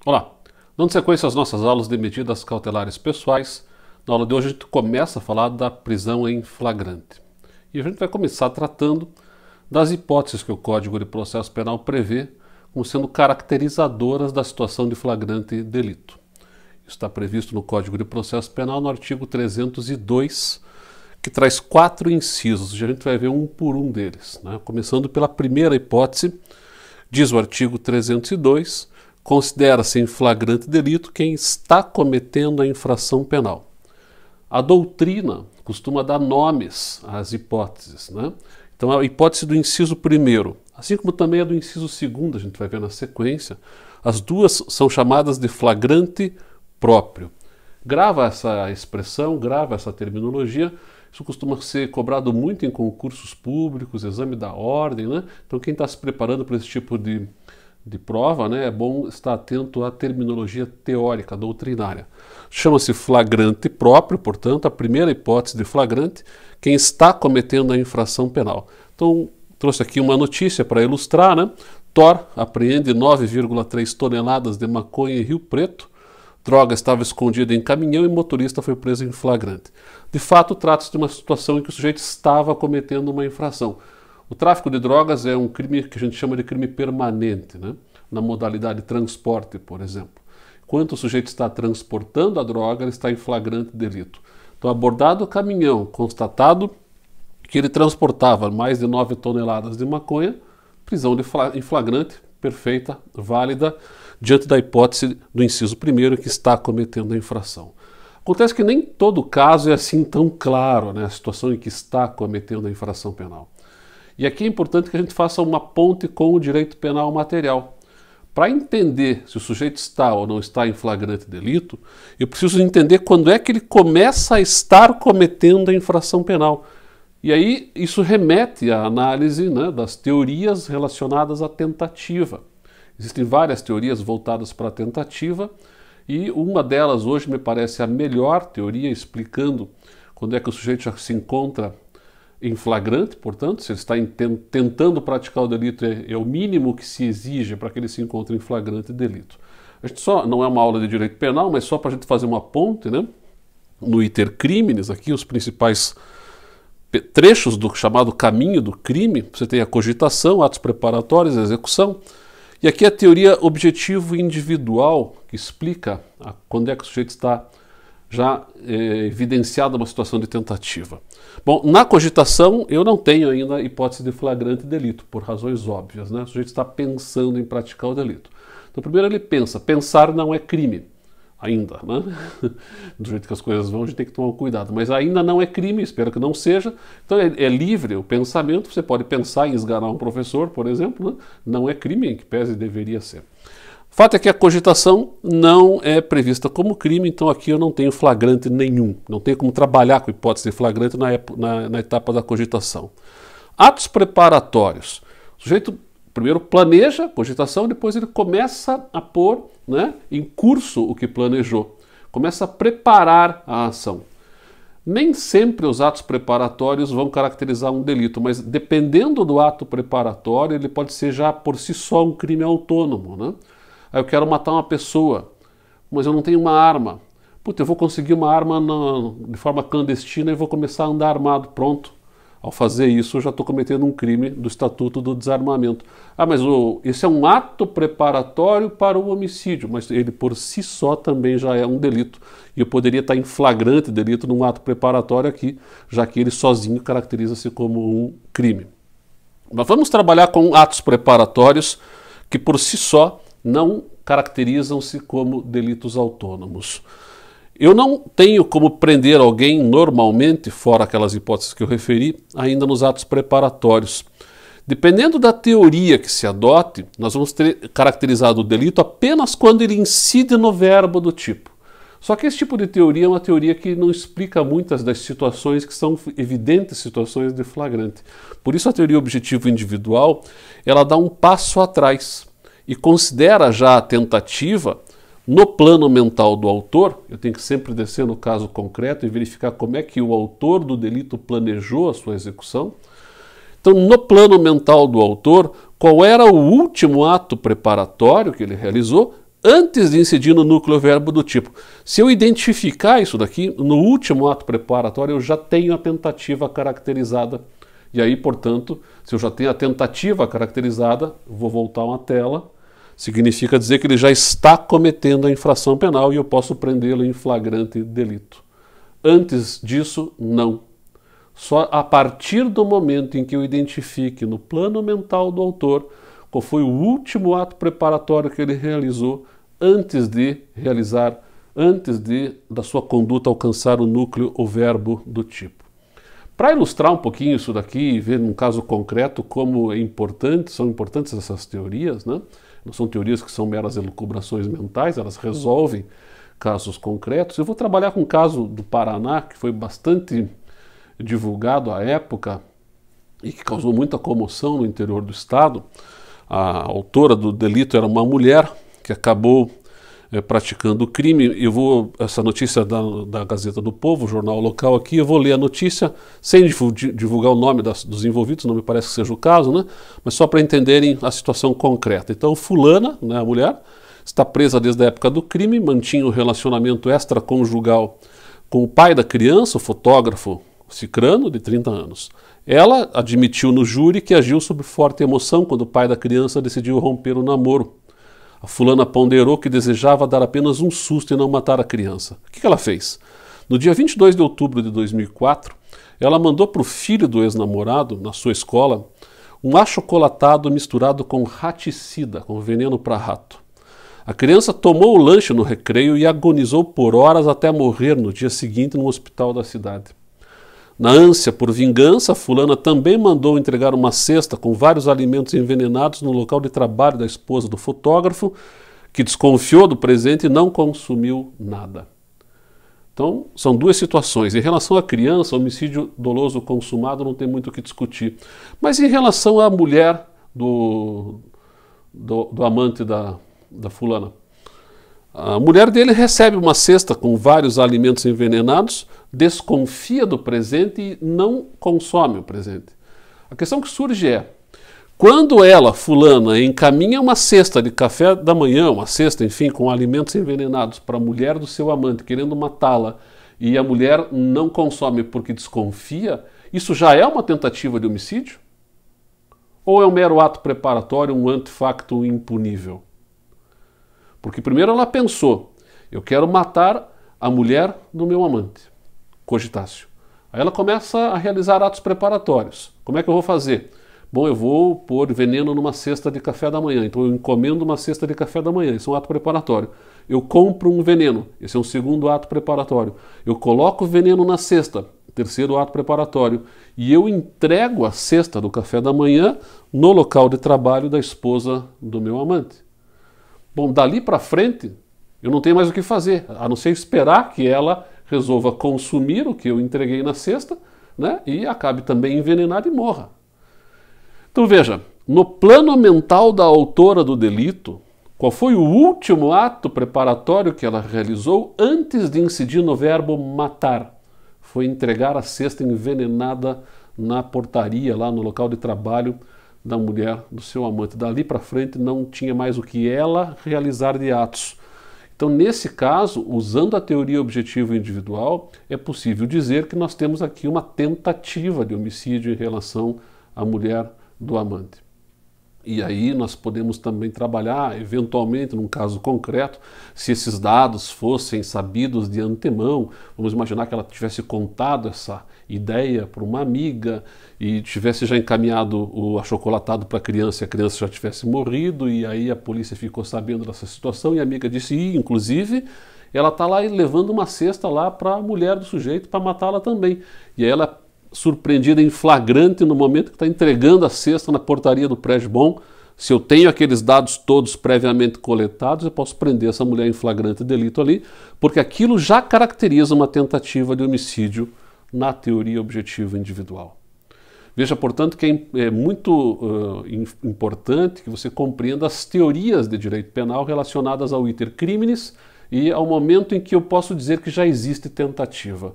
Olá, dando sequência às nossas aulas de medidas cautelares pessoais, na aula de hoje a gente começa a falar da prisão em flagrante. E a gente vai começar tratando das hipóteses que o Código de Processo Penal prevê como sendo caracterizadoras da situação de flagrante delito. Isso está previsto no Código de Processo Penal no artigo 302, que traz 4 incisos, e a gente vai ver um por um deles, né? Começando pela primeira hipótese, diz o artigo 302, considera-se em flagrante delito quem está cometendo a infração penal. A doutrina costuma dar nomes às hipóteses, né? Então a hipótese do inciso primeiro, assim como também a do inciso segundo, a gente vai ver na sequência, as duas são chamadas de flagrante próprio. Grava essa expressão, grava essa terminologia. Isso costuma ser cobrado muito em concursos públicos, exame da ordem, né? Então quem está se preparando para esse tipo de prova, né, é bom estar atento à terminologia teórica, doutrinária. Chama-se flagrante próprio, portanto, a primeira hipótese de flagrante, quem está cometendo a infração penal. Então, trouxe aqui uma notícia para ilustrar, né? TOR apreende 9,3 toneladas de maconha em Rio Preto. Droga estava escondida em caminhão e motorista foi preso em flagrante. De fato, trata-se de uma situação em que o sujeito estava cometendo uma infração. O tráfico de drogas é um crime que a gente chama de crime permanente, né? Na modalidade transporte, por exemplo. Enquanto o sujeito está transportando a droga, ele está em flagrante delito. Então, abordado o caminhão, constatado que ele transportava mais de 9 toneladas de maconha, prisão em flagrante, perfeita, válida, diante da hipótese do inciso primeiro que está cometendo a infração. Acontece que nem todo caso é assim tão claro, né? A situação em que está cometendo a infração penal. E aqui é importante que a gente faça uma ponte com o direito penal material. Para entender se o sujeito está ou não está em flagrante delito, eu preciso entender quando é que ele começa a estar cometendo a infração penal. E aí isso remete à análise, né, das teorias relacionadas à tentativa. Existem várias teorias voltadas para a tentativa e uma delas hoje me parece a melhor teoria explicando quando é que o sujeito já se encontra em flagrante, portanto, se ele está tentando praticar o delito, é o mínimo que se exige para que ele se encontre em flagrante delito. A gente só, não é uma aula de direito penal, mas só para a gente fazer uma ponte, né? No iter criminis, aqui os principais trechos do chamado caminho do crime, você tem a cogitação, atos preparatórios, a execução, e aqui a teoria objetivo individual, que explica quando é que o sujeito está já evidenciada uma situação de tentativa. Bom, na cogitação eu não tenho ainda hipótese de flagrante delito, por razões óbvias, né? O sujeito está pensando em praticar o delito. Então primeiro ele pensa, pensar não é crime, ainda, né? Do jeito que as coisas vão, a gente tem que tomar cuidado, mas ainda não é crime, espero que não seja. Então é livre o pensamento, você pode pensar em esganar um professor, por exemplo, né? Não é crime, em que pese deveria ser. O fato é que a cogitação não é prevista como crime, então aqui eu não tenho flagrante nenhum. Não tenho como trabalhar com hipótese de flagrante na etapa da cogitação. Atos preparatórios. O sujeito primeiro planeja a cogitação, depois ele começa a pôr, né, em curso o que planejou. Começa a preparar a ação. Nem sempre os atos preparatórios vão caracterizar um delito, mas dependendo do ato preparatório, ele pode ser já por si só um crime autônomo, né? Aí eu quero matar uma pessoa, mas eu não tenho uma arma. Puta, eu vou conseguir uma arma de forma clandestina e vou começar a andar armado. Pronto. Ao fazer isso, eu já estou cometendo um crime do Estatuto do Desarmamento. Ah, mas esse é um ato preparatório para o homicídio, mas ele por si só também já é um delito. E eu poderia estar em flagrante delito num ato preparatório aqui, já que ele sozinho caracteriza-se como um crime. Mas vamos trabalhar com atos preparatórios que por si só não caracterizam-se como delitos autônomos. Eu não tenho como prender alguém normalmente, fora aquelas hipóteses que eu referi, ainda nos atos preparatórios. Dependendo da teoria que se adote, nós vamos ter caracterizado o delito apenas quando ele incide no verbo do tipo. Só que esse tipo de teoria é uma teoria que não explica muitas das situações que são evidentes situações de flagrante. Por isso a teoria objetivo individual, ela dá um passo atrás e considera já a tentativa no plano mental do autor. Eu tenho que sempre descer no caso concreto e verificar como é que o autor do delito planejou a sua execução. Então, no plano mental do autor, qual era o último ato preparatório que ele realizou antes de incidir no núcleo verbo do tipo. Se eu identificar isso daqui, no último ato preparatório eu já tenho a tentativa caracterizada. E aí, portanto, se eu já tenho a tentativa caracterizada, vou voltar uma tela, significa dizer que ele já está cometendo a infração penal e eu posso prendê-lo em flagrante delito. Antes disso, não. Só a partir do momento em que eu identifique no plano mental do autor qual foi o último ato preparatório que ele realizou antes da sua conduta alcançar o núcleo ou verbo do tipo. Para ilustrar um pouquinho isso daqui e ver num caso concreto como são importantes essas teorias, né? Não são teorias que são meras elucubrações mentais, elas resolvem casos concretos. Eu vou trabalhar com o caso do Paraná, que foi bastante divulgado à época e que causou muita comoção no interior do estado. A autora do delito era uma mulher que acabou praticando o crime. Essa notícia da Gazeta do Povo, jornal local aqui, eu vou ler a notícia sem divulgar o nome dos envolvidos, não me parece que seja o caso, né? Mas só para entenderem a situação concreta. Então, fulana, né, a mulher, está presa desde a época do crime, mantinha um relacionamento extraconjugal com o pai da criança, o fotógrafo Cicrano, de 30 anos. Ela admitiu no júri que agiu sob forte emoção quando o pai da criança decidiu romper o namoro. A fulana ponderou que desejava dar apenas um susto e não matar a criança. O que ela fez? No dia 22 de outubro de 2004, ela mandou para o filho do ex-namorado, na sua escola, um achocolatado misturado com raticida, com veneno para rato. A criança tomou o lanche no recreio e agonizou por horas até morrer no dia seguinte no hospital da cidade. Na ânsia por vingança, a fulana também mandou entregar uma cesta com vários alimentos envenenados no local de trabalho da esposa do fotógrafo, que desconfiou do presente e não consumiu nada. Então, são duas situações. Em relação à criança, homicídio doloso consumado não tem muito o que discutir. Mas em relação à mulher do amante da fulana, a mulher dele recebe uma cesta com vários alimentos envenenados, desconfia do presente e não consome o presente. A questão que surge é, quando ela, fulana, encaminha uma cesta de café da manhã, uma cesta, enfim, com alimentos envenenados para a mulher do seu amante, querendo matá-la, e a mulher não consome porque desconfia, isso já é uma tentativa de homicídio? Ou é um mero ato preparatório, um antefacto impunível? Porque primeiro ela pensou, eu quero matar a mulher do meu amante, cogitácio. Aí ela começa a realizar atos preparatórios. Como é que eu vou fazer? Bom, eu vou pôr veneno numa cesta de café da manhã, então eu encomendo uma cesta de café da manhã, isso é um ato preparatório. Eu compro um veneno, esse é um segundo ato preparatório. Eu coloco veneno na cesta, terceiro ato preparatório. E eu entrego a cesta do café da manhã no local de trabalho da esposa do meu amante. Bom, dali para frente, eu não tenho mais o que fazer, a não ser esperar que ela resolva consumir o que eu entreguei na cesta, né, e acabe também envenenada e morra. Então veja, no plano mental da autora do delito, qual foi o último ato preparatório que ela realizou antes de incidir no verbo matar? Foi entregar a cesta envenenada na portaria, lá no local de trabalho da mulher do seu amante. Dali para frente não tinha mais o que ela realizar de atos. Então, nesse caso, usando a teoria objetiva individual, é possível dizer que nós temos aqui uma tentativa de homicídio em relação à mulher do amante. E aí nós podemos também trabalhar, eventualmente, num caso concreto, se esses dados fossem sabidos de antemão. Vamos imaginar que ela tivesse contado essa ideia para uma amiga e tivesse já encaminhado o achocolatado para a criança já tivesse morrido, e aí a polícia ficou sabendo dessa situação e a amiga disse, inclusive, ela está lá levando uma cesta lá para a mulher do sujeito para matá-la também. E aí ela surpreendida em flagrante no momento que está entregando a cesta na portaria do prédio. Bom, se eu tenho aqueles dados todos previamente coletados, eu posso prender essa mulher em flagrante delito ali, porque aquilo já caracteriza uma tentativa de homicídio na teoria objetiva individual. Veja, portanto, que é muito importante que você compreenda as teorias de direito penal relacionadas ao iter criminis e ao momento em que eu posso dizer que já existe tentativa,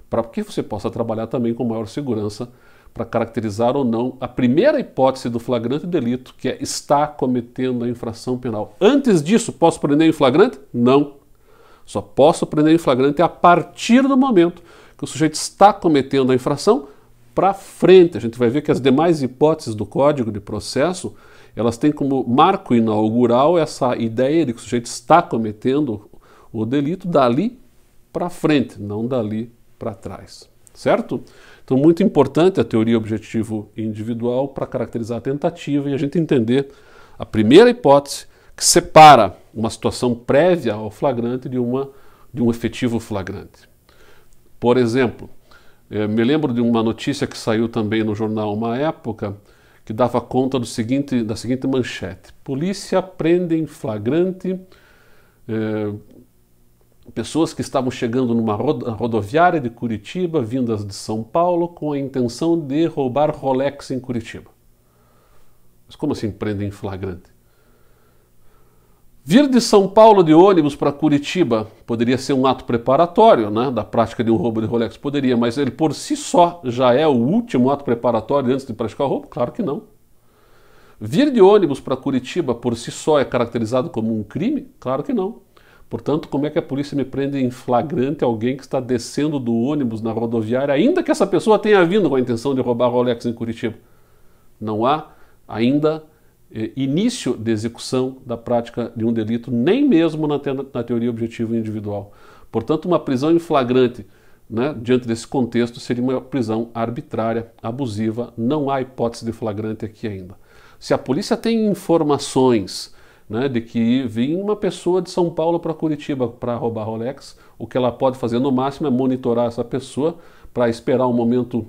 para que você possa trabalhar também com maior segurança para caracterizar ou não a primeira hipótese do flagrante delito, que é está cometendo a infração penal. Antes disso, posso prender em flagrante? Não. Só posso prender em flagrante a partir do momento que o sujeito está cometendo a infração para frente. A gente vai ver que as demais hipóteses do Código de Processo, elas têm como marco inaugural essa ideia de que o sujeito está cometendo o delito dali para frente, não dali para trás, certo? Então, muito importante a teoria objetivo individual para caracterizar a tentativa e a gente entender a primeira hipótese que separa uma situação prévia ao flagrante de um efetivo flagrante. Por exemplo, me lembro de uma notícia que saiu também no jornal uma época que dava conta da seguinte manchete: polícia prende em flagrante pessoas que estavam chegando numa rodoviária de Curitiba, vindas de São Paulo, com a intenção de roubar Rolex em Curitiba. Mas como assim prende em flagrante? Vir de São Paulo de ônibus para Curitiba poderia ser um ato preparatório, né, da prática de um roubo de Rolex? Poderia, mas ele por si só já é o último ato preparatório antes de praticar o roubo? Claro que não. Vir de ônibus para Curitiba por si só é caracterizado como um crime? Claro que não. Portanto, como é que a polícia me prende em flagrante alguém que está descendo do ônibus na rodoviária, ainda que essa pessoa tenha vindo com a intenção de roubar Rolex em Curitiba? Não há ainda início de execução da prática de um delito, nem mesmo na teoria objetivo individual. Portanto, uma prisão em flagrante, né, diante desse contexto, seria uma prisão arbitrária, abusiva, não há hipótese de flagrante aqui ainda. Se a polícia tem informações, né, de que vinha uma pessoa de São Paulo para Curitiba para roubar Rolex, o que ela pode fazer no máximo é monitorar essa pessoa para esperar um momento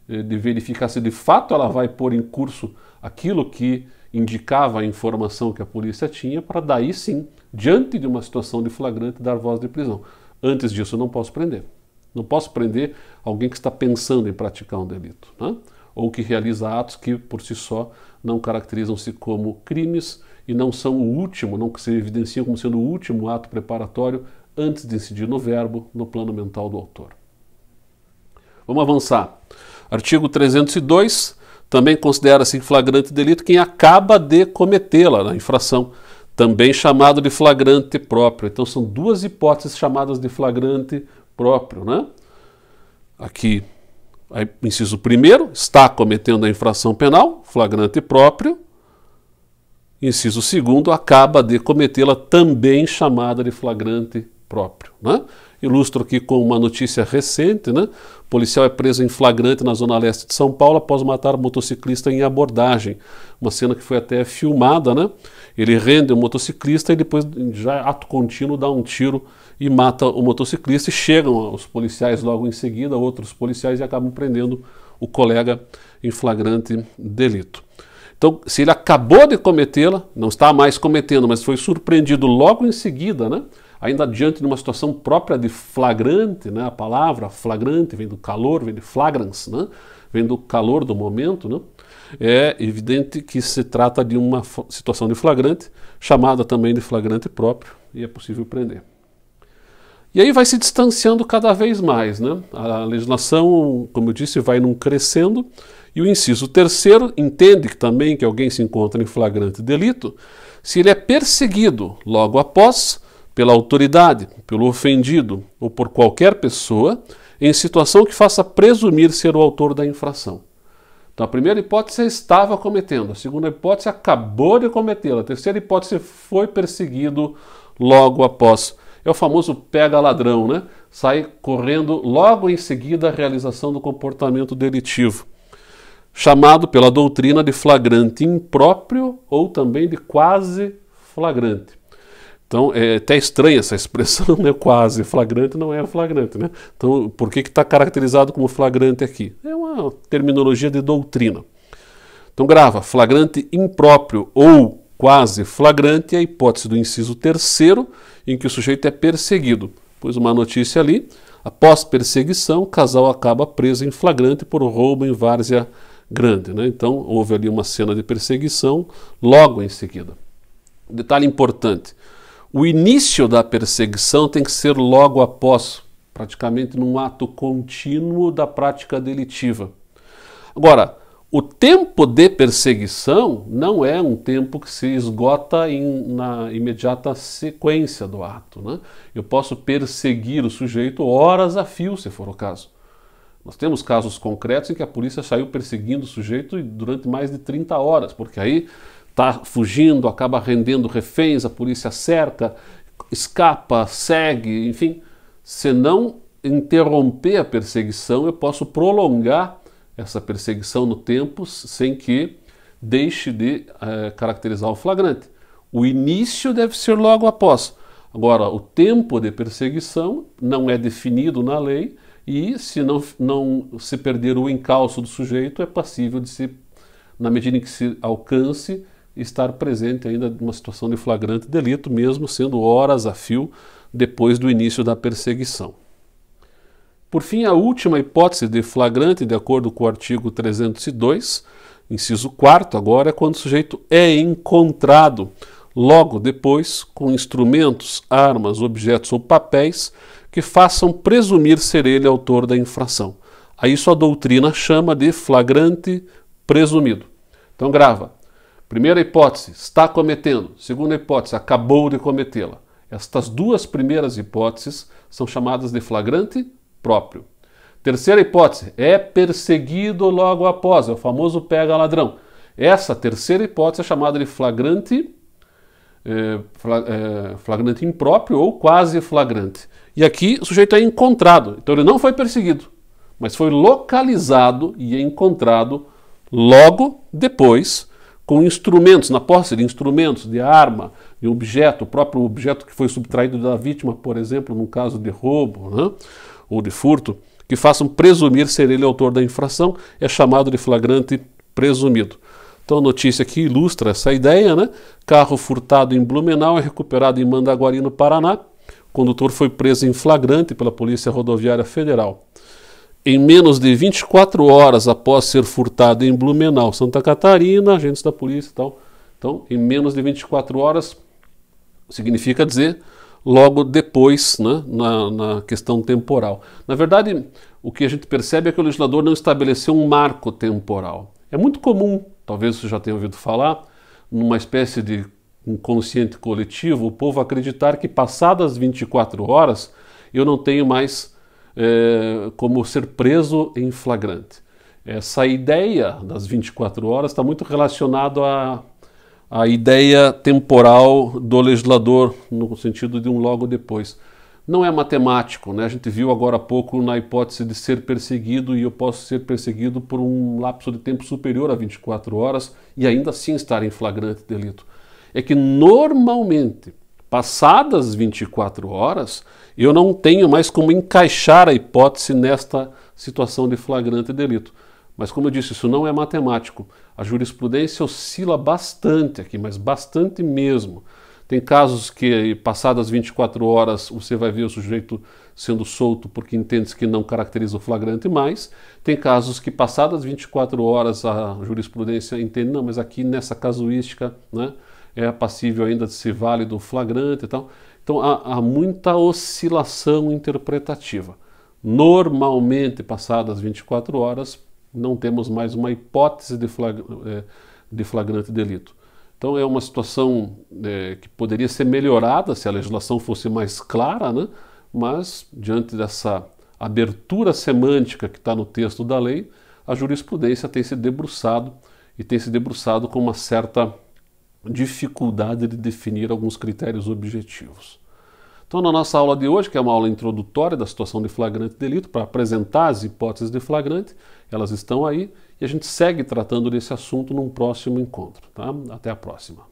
de verificar se de fato ela vai pôr em curso aquilo que indicava a informação que a polícia tinha, para daí sim, diante de uma situação de flagrante, dar voz de prisão. Antes disso, eu não posso prender. Não posso prender alguém que está pensando em praticar um delito, né? Ou que realiza atos que, por si só, não caracterizam-se como crimes e não são o último, não se evidenciam como sendo o último ato preparatório antes de incidir no verbo, no plano mental do autor. Vamos avançar. Artigo 302, também considera-se flagrante delito quem acaba de cometê-la, na infração, também chamado de flagrante próprio. Então são duas hipóteses chamadas de flagrante próprio, né? Aqui, inciso primeiro, está cometendo a infração penal, flagrante próprio. Inciso segundo, acaba de cometê-la, também chamada de flagrante próprio, né? Ilustro aqui com uma notícia recente, né? O policial é preso em flagrante na zona leste de São Paulo após matar um motociclista em abordagem. Uma cena que foi até filmada, né? Ele rende o motociclista e depois, já ato contínuo, dá um tiro e mata o motociclista. E chegam os policiais logo em seguida, outros policiais, e acabam prendendo o colega em flagrante delito. Então, se ele acabou de cometê-la, não está mais cometendo, mas foi surpreendido logo em seguida, né? Ainda diante de uma situação própria de flagrante, né? A palavra flagrante vem do calor, vem de flagrans, né? Vem do calor do momento, né? É evidente que se trata de uma situação de flagrante, chamada também de flagrante próprio, e é possível prender. E aí vai se distanciando cada vez mais, né? A legislação, como eu disse, vai num crescendo, e o inciso terceiro entende que também que alguém se encontra em flagrante delito se ele é perseguido logo após pela autoridade, pelo ofendido ou por qualquer pessoa em situação que faça presumir ser o autor da infração. Então a primeira hipótese estava cometendo, a segunda hipótese acabou de cometê-la, a terceira hipótese foi perseguido logo após. É o famoso pega ladrão, né? Sai correndo logo em seguida a realização do comportamento delitivo, chamado pela doutrina de flagrante impróprio ou também de quase flagrante. Então, é até estranha essa expressão, né? Quase flagrante não é flagrante, né? Então, por que está caracterizado como flagrante aqui? É uma terminologia de doutrina. Então, grava, flagrante impróprio ou quase flagrante é a hipótese do inciso terceiro, em que o sujeito é perseguido. Pois uma notícia ali, após perseguição, o casal acaba preso em flagrante por roubo em várzea grande, né? Então, houve ali uma cena de perseguição logo em seguida. Detalhe importante. O início da perseguição tem que ser logo após, praticamente num ato contínuo da prática delitiva. Agora, o tempo de perseguição não é um tempo que se esgota na imediata sequência do ato, né? Eu posso perseguir o sujeito horas a fio, se for o caso. Nós temos casos concretos em que a polícia saiu perseguindo o sujeito durante mais de 30 horas, porque aí está fugindo, acaba rendendo reféns, a polícia cerca, escapa, segue, enfim. Se não interromper a perseguição, eu posso prolongar essa perseguição no tempo sem que deixe de caracterizar o flagrante. O início deve ser logo após. Agora, o tempo de perseguição não é definido na lei e, se não se perder o encalço do sujeito, é passível de se, na medida em que se alcance, estar presente ainda numa situação de flagrante delito, mesmo sendo horas a fio depois do início da perseguição. Por fim, a última hipótese de flagrante, de acordo com o artigo 302, inciso 4º, agora é quando o sujeito é encontrado logo depois com instrumentos, armas, objetos ou papéis que façam presumir ser ele autor da infração. A isso a doutrina chama de flagrante presumido. Então grava. Primeira hipótese, está cometendo. Segunda hipótese, acabou de cometê-la. Estas duas primeiras hipóteses são chamadas de flagrante próprio. Terceira hipótese, é perseguido logo após, é o famoso pega ladrão. Essa terceira hipótese é chamada de flagrante impróprio ou quase flagrante. E aqui o sujeito é encontrado, então ele não foi perseguido, mas foi localizado e encontrado logo depois com instrumentos, na posse de instrumentos, de arma, de objeto, o próprio objeto que foi subtraído da vítima, por exemplo, num caso de roubo, né, ou de furto, que façam presumir ser ele autor da infração, é chamado de flagrante presumido. Então a notícia aqui ilustra essa ideia, né? Carro furtado em Blumenau é recuperado em Mandaguari, no Paraná. O condutor foi preso em flagrante pela Polícia Rodoviária Federal. Em menos de 24 horas após ser furtado em Blumenau, Santa Catarina, agentes da polícia e tal. Então, em menos de 24 horas, significa dizer logo depois, né, na questão temporal. Na verdade, o que a gente percebe é que o legislador não estabeleceu um marco temporal. É muito comum, talvez você já tenha ouvido falar, numa espécie de inconsciente coletivo, o povo acreditar que passadas 24 horas eu não tenho mais como ser preso em flagrante. Essa ideia das 24 horas está muito relacionado à ideia temporal do legislador, no sentido de um logo depois. Não é matemático, né? A gente viu agora há pouco na hipótese de ser perseguido e eu posso ser perseguido por um lapso de tempo superior a 24 horas e ainda assim estar em flagrante delito. É que normalmente, passadas 24 horas, eu não tenho mais como encaixar a hipótese nesta situação de flagrante delito. Mas como eu disse, isso não é matemático. A jurisprudência oscila bastante aqui, mas bastante mesmo. Tem casos que passadas 24 horas você vai ver o sujeito sendo solto porque entende que não caracteriza o flagrante mais. Tem casos que passadas 24 horas a jurisprudência entende, não, mas aqui nessa casuística, né, é passível ainda de ser válido o flagrante e tal. Então há muita oscilação interpretativa. Normalmente, passadas 24 horas, não temos mais uma hipótese de flagrante delito. Então é uma situação que poderia ser melhorada se a legislação fosse mais clara, né? Mas diante dessa abertura semântica que está no texto da lei, a jurisprudência tem se debruçado e tem se debruçado com uma certa dificuldade de definir alguns critérios objetivos. Então, na nossa aula de hoje, que é uma aula introdutória da situação de flagrante delito, para apresentar as hipóteses de flagrante, elas estão aí, e a gente segue tratando desse assunto num próximo encontro. Tá? Até a próxima.